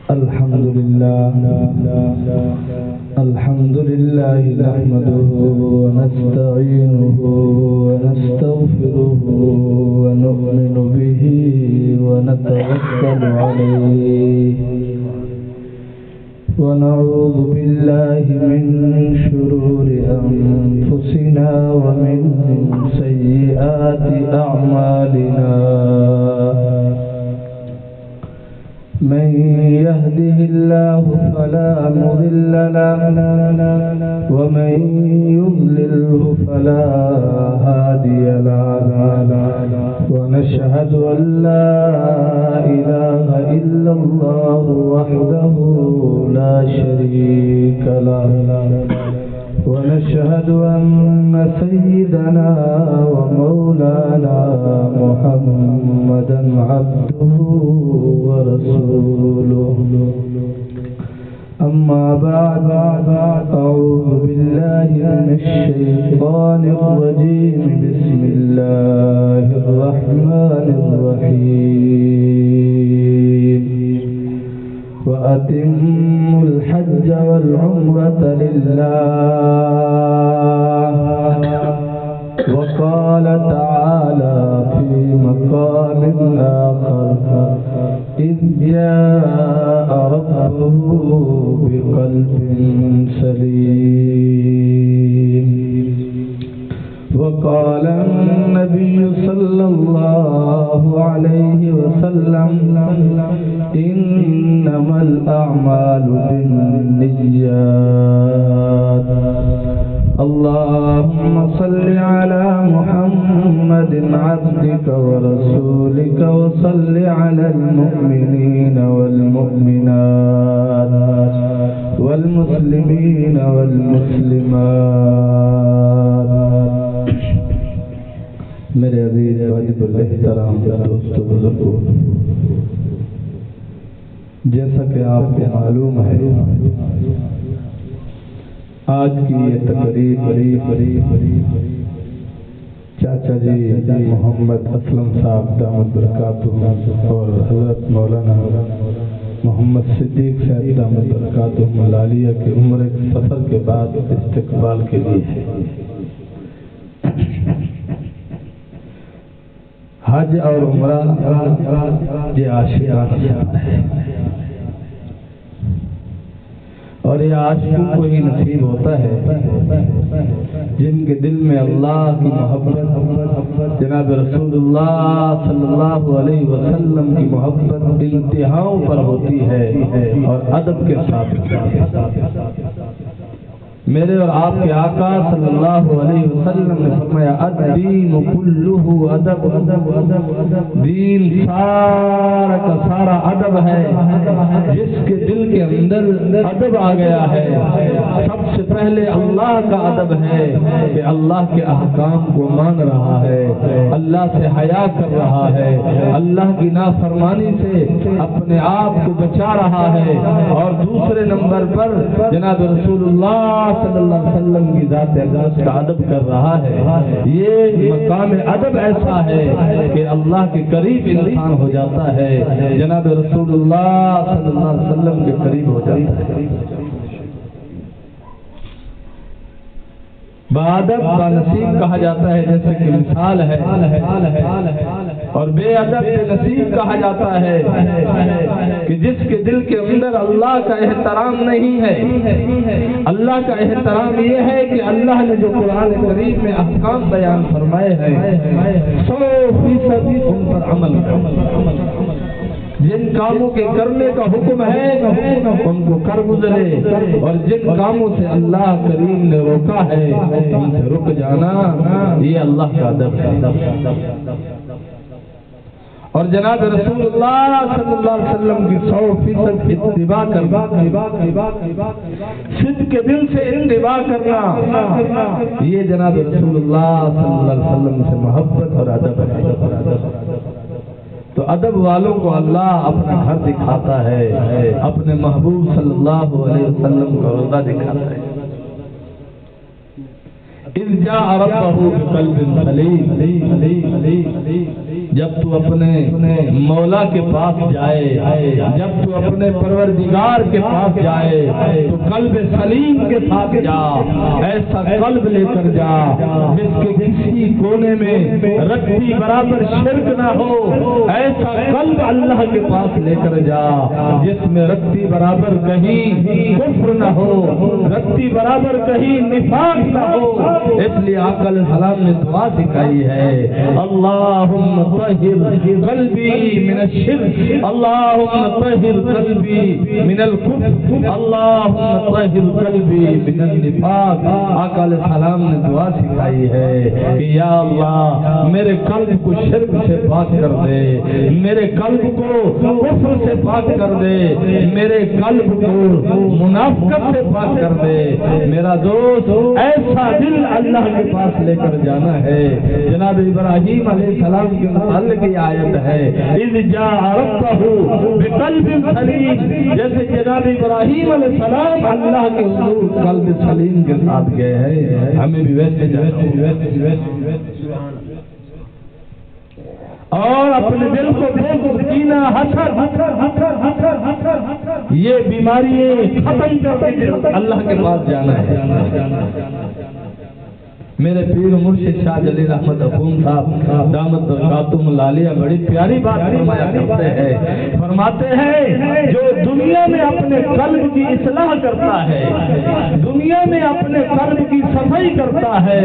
الحمد لله نحمده ونستعينه ونستغفره ونؤمن به ونتوكل عليه ونعوذ بالله من شرور أنفسنا ومن سيئات أعمالنا من يهده الله فلا مضل له ومن يضلله فلا هادي له ونشهد أن لا إله إلا الله وحده لا شريك له ونشهد أن سيدنا ومولانا محمدا عبده ورسوله أما بعد أعوذ بالله من الشيطان الرجيم بسم الله الرحمن الرحيم وأتموا الحج والعمرة لله وقال تعالى في مقام آخر إذ جاء ربه بقلب سليم وقال النبي صلى الله عليه وسلم إنما الأعمال بالنيات اللهم صل على محمد عبدك ورسولك وصل على المؤمنين والمؤمنات والمسلمين والمسلمات میرے عزیز واجب الاحترام دوستو بزرگو، جیسا کہ آپ کو معلوم ہے آج کی یہ تقریب چاچا جی محمد اسلم صاحب دامت برکاتہ اور حضرت مولانا محمد صدیق صاحب دامت برکاتہ ملالیہ کے عمرہ سفر کے بعد استقبال کے لیے ہے۔ حج اور عمرہ یہ عاشقانہ ہے اور یہ عاشقوں کو ہی نصیب ہوتا ہے جن کے دل میں اللہ کی محبت، جناب رسول اللہ صلی اللہ علیہ وسلم کی محبت انتہاؤں پر ہوتی ہے اور ادب کے ساتھ۔ میرے اور آپ کے آقا صلی اللہ علیہ وسلم نے فرمایا الدین کلہ ادب، دین سارا کا سارا ادب ہے۔ جس کے دل کے اندر ادب آ گیا ہے، سب سے پہلے اللہ کا ادب ہے کہ اللہ کے احکام کو مان رہا ہے، اللہ سے حیا کر رہا ہے، اللہ کی نافرمانی سے اپنے آپ کو بچا رہا ہے، اور دوسرے نمبر پر جناب رسول اللہ صلی اللہ علیہ وسلم کی ذات اقدس کا ادب کر رہا ہے۔ یہ مقام ادب ایسا ہے کہ اللہ کے قریب انسان ہو جاتا ہے، جناب رسول اللہ صلی اللہ علیہ وسلم کے قریب ہو جاتا ہے۔ بادب بانصیب کہا جاتا ہے، جیسے کہ مثال ہے، اور بے ادب بے نصیب کہا جاتا ہے کہ جس کے دل کے اندر اللہ کا احترام نہیں ہے۔ اللہ کا احترام یہ ہے کہ اللہ نے جو قرآن کریم میں احکام بیان فرمائے ہیں 100% ان پر عمل کرنا، جن کاموں کے کرنے کا حکم ہے ان کو کر گزرے، اور جن کاموں سے اللہ کریم نے روکا ہے ان سے رک جانا، یہ اللہ کا ادب ہے۔ اور جناب رسول اللہ صلی اللہ علیہ وسلم کی 100% اتباع کرنا، صدق کے دل سے اتباع کرنا، یہ جناب رسول اللہ صلی اللہ علیہ وسلم سے محبت اور ادب ہے۔ تو ادب والوں کو اللہ اپنا گھر دکھاتا ہے، اپنے محبوب صلی اللہ علیہ وسلم کا روضہ دکھاتا ہے۔ اذ جاء ربہ بقلب سلیم، جب تو اپنے مولا کے پاس جائے، جب تو اپنے پروردگار کے پاس جائے تو قلب سلیم کے ساتھ جا، ایسا قلب لے کر جا جس کے کسی کونے میں رتی برابر شرک نہ ہو، ایسا قلب اللہ کے پاس لے کر جا جس میں رتی برابر کہیں کفر نہ ہو، رتی برابر کہیں نفاق نہ ہو۔ اس لیے آقا علیہ السلام نے دعا سکھائی ہے، اللہم طہر قلبی من الشرک، اللہم طہر قلبی من الکفر، اللہم طہر قلبی من النفاق۔ آقا علیہ السلام نے دعا سکھائی ہے کہ یا اللہ میرے قلب کو شرک سے پاک کر دے، میرے قلب کو کفر سے پاک کر دے، میرے قلب کو منافقت سے پاک کر دے۔ میرا دوست ایسا دل اللہ کے پاس لے کر جانا ہے۔ جناب ابراہیم علیہ السلام کے متعلق یہ آیت ہے، اذ جاء ربہ بقلب سلیم، جیسے جناب ابراہیم علیہ السلام اللہ کے حضور قلب سلیم کے ساتھ گئے ہیں، ہمیں بھی ویسے اور اپنے دل کو بغض، کینہ، حسد، یہ بیماری ختم کر کے اللہ کے پاس جانا ہے۔ میرے پیر مرشد شاہ جلیل احمد اخون صاحب دامت برکاتہم العالیہ بڑی پیاری بات فرمایا کرتے ہیں، فرماتے ہیں جو دنیا میں اپنے قلب کی اصلاح کرتا ہے، دنیا میں اپنے قلب کی صفائی کرتا ہے،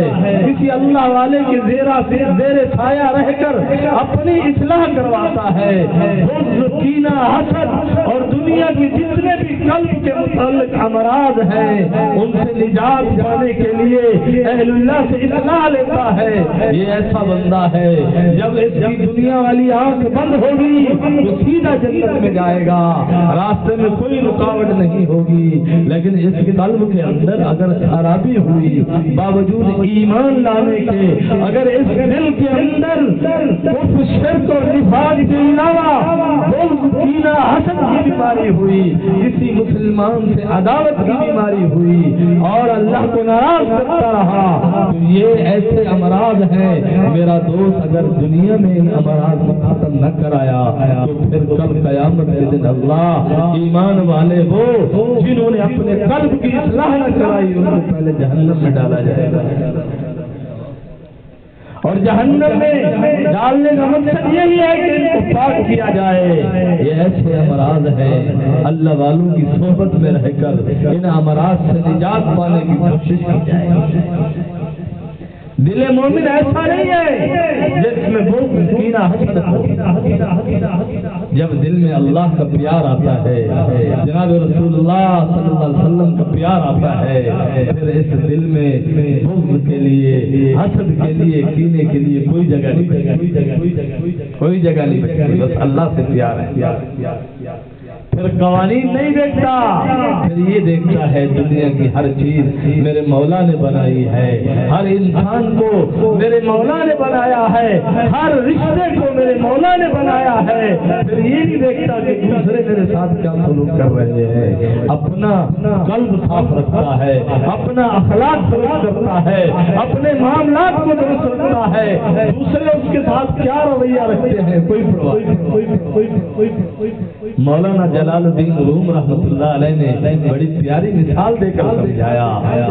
کسی اللہ والے کے زیر سایہ رہ کر اپنی اصلاح کرواتا ہے، بغض، کینہ، حسد اور دنیا کی جتنے بھی قلب کے متعلق امراض ہیں ان سے نجات پانے کے لیے اہل اللہ سے اصلاح لیتا ہے، یہ ایسا بندہ ہے جب اس کی دنیا والی آنکھ بند ہوگی تو سیدھا جنت میں جائے گا، راستے میں کوئی رکاوٹ نہیں ہوگی۔ لیکن اس کے قلب کے اندر اگر خرابی ہوئی باوجود ایمان لانے کے، اگر اس دل کے اندر کفر، شرک اور نفاق کے علاوہ بغض، کینہ، حسد کی بیماری ہوئی، کسی مسلمان سے عداوت کی بیماری ہوئی اور اللہ کو ناراض کرتا رہا، یہ ایسے امراض ہیں میرا دوست، اگر دنیا میں ان امراض کو ختم نہ کرایا تو پھر کل قیامت کے دن اللہ ایمان والے وہ جنہوں نے اپنے قلب کی اصلاح نہ کرائی ان کو پہلے جہنم میں ڈالا جائے گا، اور جہنم میں ڈالنے کا مقصد یہی ہے کہ ان کو پاک کیا جائے۔ یہ ایسے امراض ہیں اللہ والوں کی صحبت میں رہ کر ان امراض سے نجات پانے کی کوشش کی جائے۔ دل مومن ایسا نہیں ہے جس میں بغض، کینہ، حسد ہو۔ جب دل میں اللہ کا پیار آتا ہے، جناب رسول اللہ صلی اللہ علیہ وسلم کا پیار آتا ہے، پھر اس دل میں بغض کے لیے، حسد کے لیے، کینے کے لیے کوئی جگہ نہیں بچتی، کوئی جگہ نہیں بچتی، بس اللہ سے پیار ہے۔ پھر قوانین نہیں دیکھتا، پھر یہ دیکھتا ہے دنیا کی ہر چیز میرے مولا نے بنائی ہے، ہر انسان کو میرے مولا نے بنایا ہے، ہر رشتے کو میرے مولا نے بنایا ہے۔ پھر یہ نہیں دیکھتا کہ دوسرے میرے ساتھ کیا سلوک کر رہے ہیں، اپنا قلب صاف رکھتا ہے، اپنا اخلاق درست کرتا ہے، اپنے معاملات کو درست رکھتا ہے، دوسرے اس کے ساتھ کیا رویہ رکھتے ہیں کوئی پرواہ۔ مولانا جلال الدین روم رحمۃ اللہ علیہ نے بڑی پیاری مثال دے کر سمجھایا،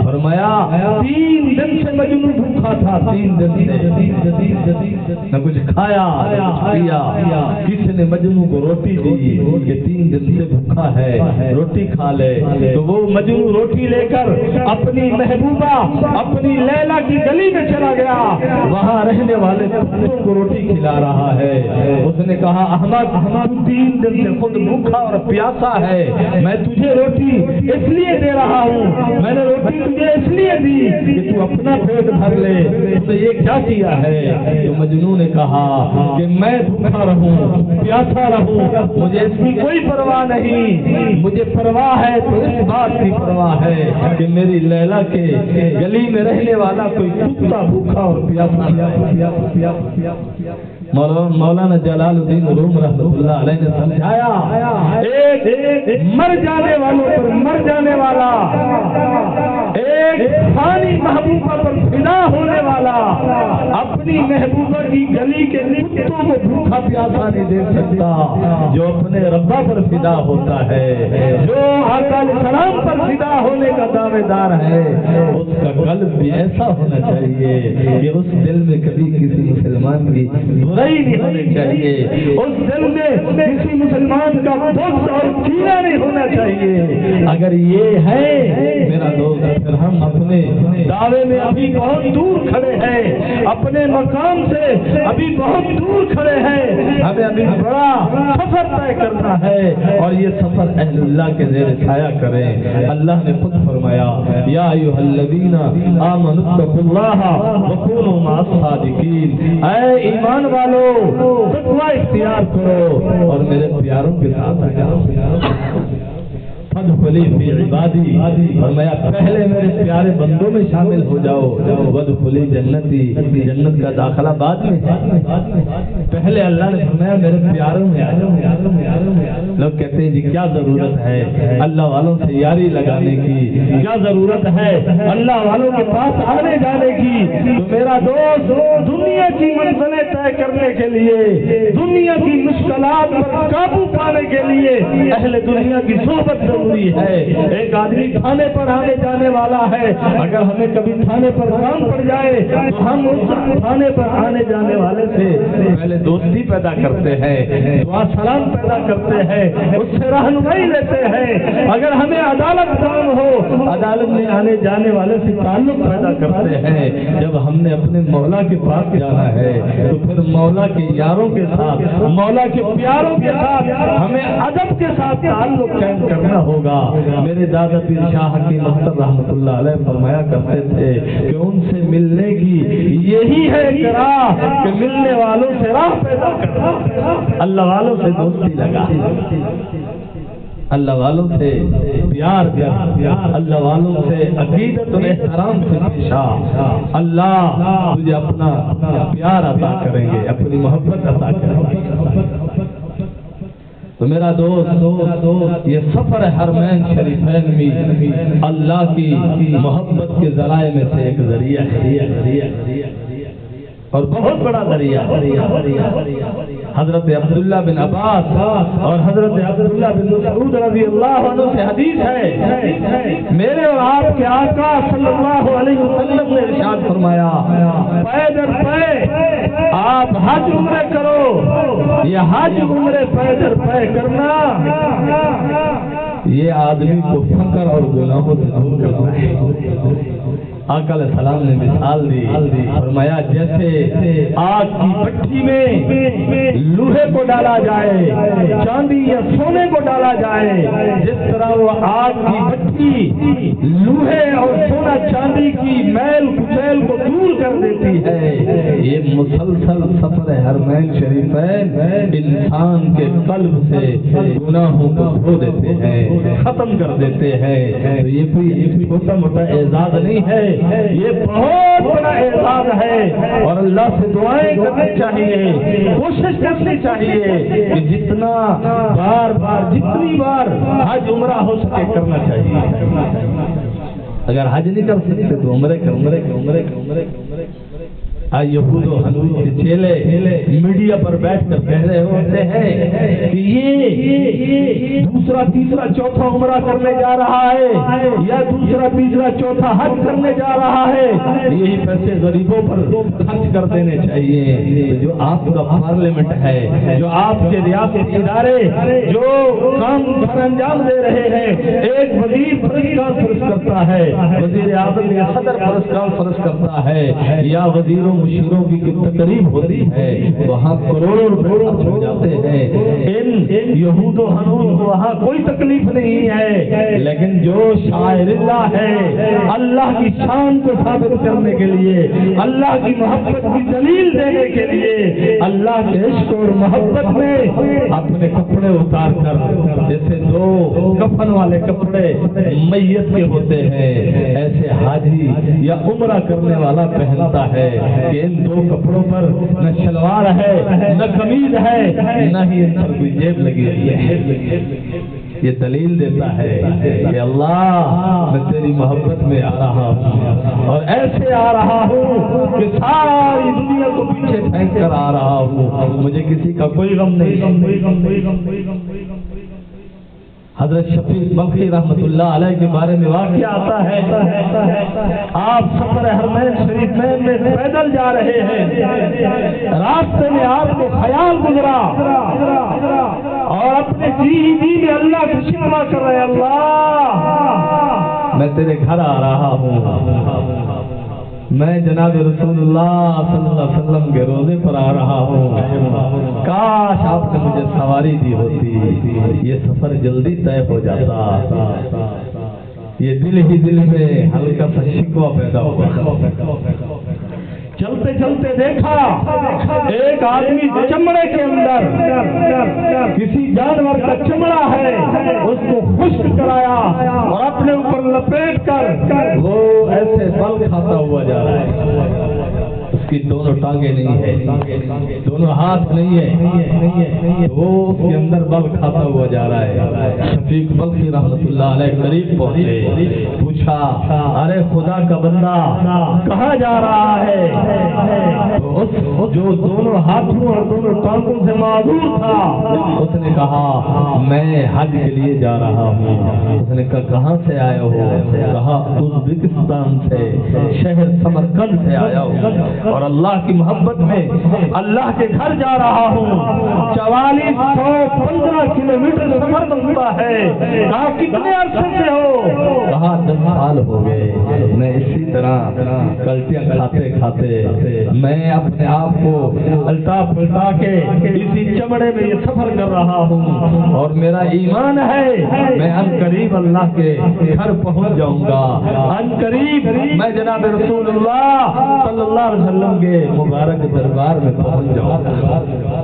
فرمایا 3 دن سے مجنون بھوکا تھا، 3 دن سے نہ کچھ کھایا نہ کچھ پیا، کسی نے مجنون کو روٹی دی کہ 3 دن سے بھوکا ہے، روٹی کھا لے، تو وہ مجنون روٹی لے کر اپنی محبوبہ اپنی لیلا کی گلی میں چلا گیا، وہاں رہنے والے کتوں کو روٹی کھلا رہا ہے۔ اس نے کہا احمد 3 دن سے خود بھوکا اور پیاسا ہے، میں تجھے روٹی اس لیے دے رہا ہوں، میں نے روٹی تجھے اس لیے دی کہ تو اپنا پیٹ بھر لے، تو یہ کیا کیا ہے؟ تو مجنون نے کہا کہ میں بھوکا رہوں، پیاسا رہوں، مجھے اس کی کوئی پرواہ نہیں، مجھے پرواہ ہے تو اس بات کی پرواہ ہے کہ میری لیلا کے گلی میں رہنے والا کوئی کتا بھوکا اور پیاسا۔ مولانا جلال الدین روم رحمۃ اللہ علیہ نے سمجھایا ایک مر جانے والوں پر مر جانے والا، ایک ایک فانی محبوبہ پر فدا ہونے والا اپنی محبوبہ کی گلی کے کتوں کو بھوکا پیاسا نہیں دے سکتا. جو اپنے ربا پر فدا ہوتا ہے، جو آقا علیہ السلام پر فدا ہونے کا دعوے دار ہے، اس کا قلب بھی ایسا ہونا چاہیے کہ اس دل میں کبھی کسی مسلمان کی برائی نہیں ہونی چاہیے، اس دل میں کسی مسلمان کا بغض اور کینہ نہیں ہونا چاہیے. اگر یہ ہے میرا دوست، پھر ہم اپنے دعوے میں ابھی بہت دور کھڑے ہیں، اپنے مقام سے ابھی بہت دور کھڑے ہیں. ہمیں ابھی بڑا سفر طے کرنا ہے، اور یہ سفر اہل اللہ کے زیر سایہ کریں. اللہ نے خود فرمایا یا ایھا الذین آمنوا اتقوا اللہ وکونوا مع الصادقین. اے ایمان والو تقوی اختیار کرو اور میرے پیاروں کے ساتھ آ جاؤ. فادخلی فی عبادی، فرمایا پہلے میرے پیارے بندوں میں شامل ہو جاؤ. وادخلی جنتی، جنت کا داخلہ بعد میں ہے، پہلے اللہ نے فرمایا میرے پیاروں میں آ جاؤ. لوگ کہتے ہیں جی کیا ضرورت ہے اللہ والوں سے یاری لگانے کی، کیا ضرورت ہے اللہ والوں کے پاس آنے جانے کی. تو میرا دوست، دنیا کی منزلیں طے کرنے کے لیے، دنیا کی مشکلات پر قابو پانے کے لیے اہل دنیا کی صحبت ضروری ہے. ایک آدمی تھانے پر آنے جانے والا ہے، اگر ہمیں کبھی تھانے پر کام پڑ جائے تو ہم اس تھانے پر آنے جانے والے سے پہلے دوستی پیدا کرتے ہیں، دعا سلام پیدا کرتے ہیں، اس سے رہنمائی لیتے ہیں. اگر ہمیں عدالت کام ہو، عدالت میں آنے جانے والے سے تعلق پیدا کرتے ہیں. جب ہم نے اپنے مولا کے پاس جانا ہے تو پھر مولا کے یاروں کے ساتھ، مولا کے پیاروں کے ساتھ ہمیں ادب کے ساتھ تعلق قائم کرنا ہوگا. میرے دادا پیر شاہ حکیم اختر رحمۃ اللہ علیہ فرمایا کرتے تھے کہ ان سے ملنے کی یہی ہے راہ کہ ملنے والوں سے راہ پیدا کرنا، اللہ والوں سے دوستی لگا، اللہ والوں سے پیار کر، اللہ والوں سے عقیدت اور احترام سے پیش آ. اللہ تجھے اپنا پیار عطا کریں گے، اپنی محبت عطا کریں گے. تو میرا دوست، یہ سفر حرمین شریفین بھی اللہ کی محبت کے ذرائع میں سے ایک ذریعہ ہے، اور بہت بڑا ذریعہ. حضرت عبداللہ بن عباس اور حضرت عبداللہ بن مسعود رضی اللہ عنہ سے حدیث ہے، میرے اور آپ کے آقا صلی اللہ علیہ وسلم نے ارشاد فرمایا پے در پے آپ حج عمرے کرو. یہ حج عمرے پے در پے کرنا یہ آدمی کو فقر اور گناہوں سے دور کرنا ہے. آقا علیہ السلام نے مثال دی، فرمایا جیسے آگ کی بھٹی میں لوہے کو ڈالا جائے، چاندی یا سونے کو ڈالا جائے، جس طرح وہ آگ کی بھٹی لوہے اور سونا چاندی کی میل کچیل کو دور کر دیتی ہے، یہ مسلسل سفر حرمین شریفین انسان کے قلب سے گناہوں کو دھو دیتے ہیں، ختم کر دیتے ہیں. تو یہ کوئی چھوٹا موٹا اعزاز نہیں ہے، یہ بہت بڑا اعزاز ہے. اور اللہ سے دعائیں کرنی چاہیے، کوشش کرنی چاہیے کہ جتنا جتنی بار حج عمرہ ہو سکے کرنا چاہیے. اگر حج نہیں کر سکتے تو عمرے عمرے یہود و حنوج کے چیلے میڈیا پر بیٹھ کر کہہ رہے ہوتے ہیں کہ یہ دوسرا تیسرا چوتھا عمرہ کرنے جا رہا ہے، یا دوسرا تیسرا چوتھا حج کرنے جا رہا ہے، یہی پیسے غریبوں پر خرچ کر دینے چاہیے. جو آپ کا پارلیمنٹ ہے، جو آپ کے ریاستی ادارے جو کام گھر انجام دے رہے ہیں، ایک وزیر پریس کانفرنس کرتا ہے، وزیر اعظم یا صدر پریس کانفرنس کرتا ہے، یا وزیروں مشیروں کی تقریب ہوتی ہے، وہاں کروڑوں روپے ہو جاتے ہیں. ان یہود و حنوج کو وہاں کوئی تکلیف نہیں ہے، لیکن جو شاعر اللہ ہے، اللہ کی شان کو ثابت کرنے کے لیے، اللہ کی محبت کی دلیل دینے کے لیے، اللہ کے عشق اور محبت میں اپنے کپڑے اتار کر، جیسے دو کفن والے کپڑے میت کے ہوتے ہیں، ایسے حاجی یا عمرہ کرنے والا پہنتا ہے کہ ان دو کپڑوں پر نہ شلوار ہے، نہ قمیض ہے، نہ ہی ان پر کوئی جیب لگی ہوئی ہے. یہ دلیل دیتا ہے کہ اللہ میں تیری محبت میں آ رہا ہوں اور ایسے آ رہا ہوں کہ ساری دنیا کو پیچھے پھینک کر آ رہا ہوں، مجھے کسی کا کوئی غم نہیں۔ حضرت شفیق بلخی رحمت اللہ علیہ کے بارے میں واقعہ آتا ہے، آپ سفر حرمین شریفین میں پیدل جا رہے ہیں، راستے میں آپ کو خیال گزرا اور اپنے جی میں اللہ سے شکوہ کر رہے، اللہ میں تیرے گھر آ رہا ہوں، میں جناب رسول اللہ صلی اللہ علیہ وسلم کے روزے پر آ رہا ہوں، کاش آپ نے مجھے سواری دی ہوتی، یہ سفر جلدی طے ہو جاتا۔ یہ دل ہی دل میں ہلکا سا شکوہ پیدا ہوا۔ چلتے چلتے دیکھا ایک آدمی چمڑے کے اندر کسی جانور کا چمڑا ہے، اس کو خشک کرایا اور اپنے اوپر لپیٹ کر وہ ایسے بل کھاتا ہوا جا رہا ہے۔ اس کی دونوں ٹانگیں نہیں ہے، دونوں ہاتھ نہیں ہے، وہ اس کے اندر بل کھاتا ہوا جا رہا ہے۔ شفیق بلخی رحمت اللہ علیہ قریب پہنچے، پوچھا ارے خدا کا بندہ کہاں جا رہا ہے؟ جو دونوں ہاتھوں اور دونوں ٹانگوں سے معذور تھا، اس نے کہا میں حج کے لیے جا رہا ہوں۔ اس نے کہا کہاں سے آئے ہو؟ کہا ازبکستان سے، شہر سمرقند سے آیا ہوں اور اللہ کی محبت میں اللہ کے گھر جا رہا ہوں۔ 4415 کلومیٹر سفر بنتا ہے۔ کہا کتنے عرصے سے ہو؟ کہا 10 سال ہو گئے، میں اسی طرح کلٹیاں کھاتے کھاتے میں اپنے آپ کو الٹا پلٹا کے اسی چمڑے میں یہ سفر کر رہا ہوں اور میرا ایمان ہے میں ان قریب اللہ کے گھر پہنچ جاؤں گا، ان قریب میں جناب رسول اللہ صلی اللہ علیہ وسلم کے مبارک دربار میں پہنچ جاؤں گا۔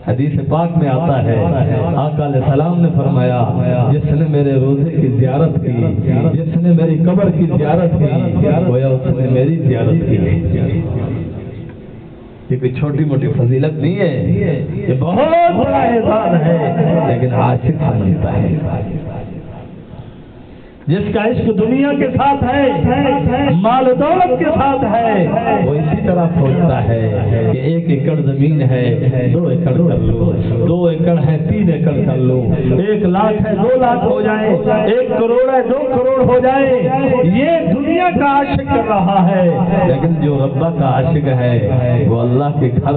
حدیث پاک میں آتا ہے آقا علیہ السلام نے فرمایا جس نے میرے روزے کی زیارت کی، جس نے میری قبر کی زیارت کی، گویا اس نے میری زیارت کی۔ یہ کوئی چھوٹی موٹی فضیلت نہیں ہے، یہ بہت بڑا احسان ہے، لیکن عاشق سمجھتا ہے۔ جس کا عشق دنیا کے ساتھ ہے، مال و دولت کے ساتھ ہے، وہ اسی طرح سوچتا ہے کہ 1 ایکڑ زمین ہے 2 ایکڑ کر لو، 2 ایکڑ ہے 3 ایکڑ کر لو، 1 لاکھ ہے 2 لاکھ ہو جائے، 1 کروڑ ہے 2 کروڑ ہو جائے۔ یہ دنیا کا عاشق کر رہا ہے، لیکن جو ربا کا عاشق ہے وہ اللہ کے گھر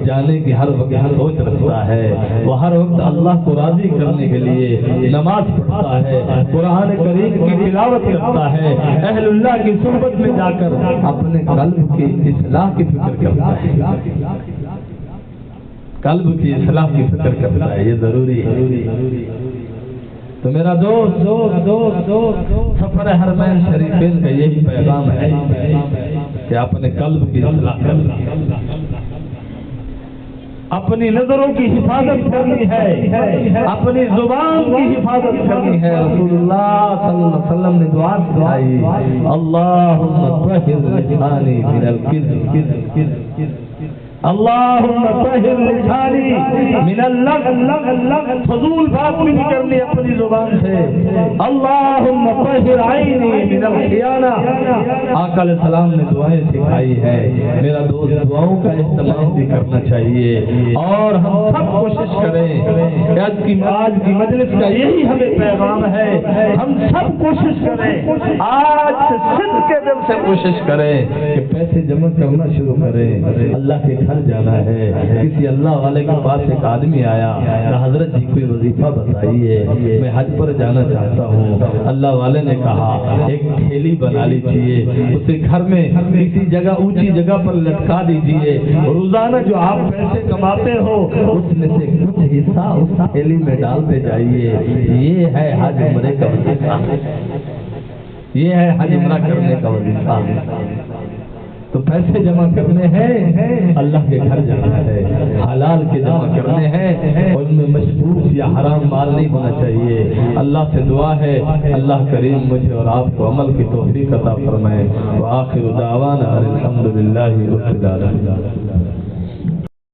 جانے کی ہر وقت سوچ رکھتا ہے، وہ ہر وقت اللہ کو راضی کرنے کے لیے نماز پڑھتا ہے، قرآن کریم کی تلاوت کرتا ہے، اہل اللہ کی صحبت میں جا کر اپنے قلب کی اصلاح کی فکر کرتا ہے، قلب کی اصلاح کی فکر کرتا ہے، یہ ضروری ہے۔ تو میرا دوست سفر حرمین شریفین کا یہی پیغام ہے کہ اپنے قلب کی اصلاح کرنا، اپنی نظروں کی حفاظت کرنی ہے، اپنی زبان کی حفاظت کرنی ہے۔ رسول اللہ صلی اللہ علیہ وسلم نے دعا سکھائی، اللہم طہر لسانی من الکذب، اللہم طہر لسانی من اللغو، فضول بات نہیں کرنی اپنی زبان سے، اللہم طہر عینی من الخیانہ۔ آقا علیہ السلام نے دعائیں سکھائی ہے، میرا دوست دعاؤں کا اہتمام بھی کرنا چاہیے اور ہم سب کوشش کریں کہ آج کی مجلس کا یہی ہمیں پیغام ہے، ہم سب کوشش کریں، آج سے صدق کے دل سے کوشش کریں کہ پیسے جمع کرنا شروع کریں، اللہ کے گھر جانا ہے۔ کسی اللہ والے کے پاس ایک آدمی آیا، حضرت جی کوئی وظیفہ بتائیے، میں حج پر جانا چاہتا ہوں۔ اللہ والے نے کہا ایک تھیلی بنا لیجیے، اسے گھر میں کسی جگہ اونچی جگہ پر لٹکا دیجیے، روزانہ جو آپ پیسے کماتے ہو اس میں سے کچھ حصہ اس تھیلی میں ڈالتے جائیے۔ یہ ہے حج عمرے کا وظیفہ، یہ ہے حج عمرہ کرنے کا وظیفہ۔ تو پیسے جمع کرنے ہیں، اللہ کے گھر جانا ہے، حلال کے جمع کرنے ہیں، ان میں مشبوط یا حرام مال نہیں ہونا چاہیے۔ اللہ سے دعا ہے اللہ کریم مجھے اور آپ کو عمل کی توفیق عطا فرمائے۔ وآخر دعوانا الحمدللہ رب العالمین۔